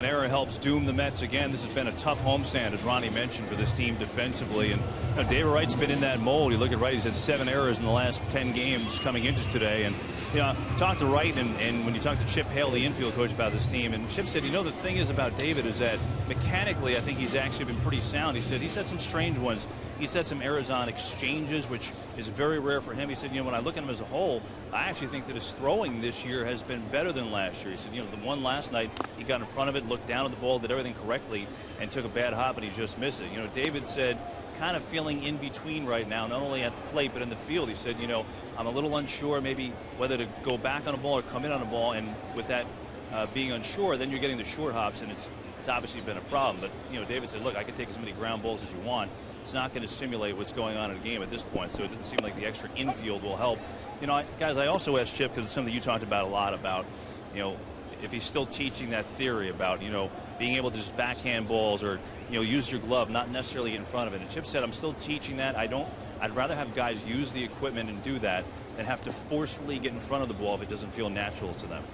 error helps doom the Mets again. This has been a tough homestand, as Ronnie mentioned, for this team defensively. And David Wright's been in that mold. You look at Wright, he's had 7 errors in the last 10 games coming into today. And talk to Wright, and when you talk to Chip Hale, the infield coach, about this team, and Chip said, the thing is about David is that mechanically I think he's actually been pretty sound. He said he's had some strange ones. He's had some errors on exchanges, which is very rare for him. He said, when I look at him as a whole, I actually think that his throwing this year has been better than last year. He said, the one last night, he got in front of it, looked down at the ball, did everything correctly, and took a bad hop, and he just missed it. David said, kind of feeling in between right now, not only at the plate but in the field. He said, I'm a little unsure maybe whether to go back on a ball or come in on a ball, and with that being unsure, then you're getting the short hops, and it's obviously been a problem. But David said, look, I can take as many ground balls as you want. It's not going to simulate what's going on in a game at this point, so it doesn't seem like the extra infield will help. Guys, I also asked Chip, because it's something you talked about a lot, about if he's still teaching that theory about being able to just backhand balls or use your glove, not necessarily in front of it. And Chip said, I'm still teaching that. I'd rather have guys use the equipment and do that than have to forcefully get in front of the ball if it doesn't feel natural to them.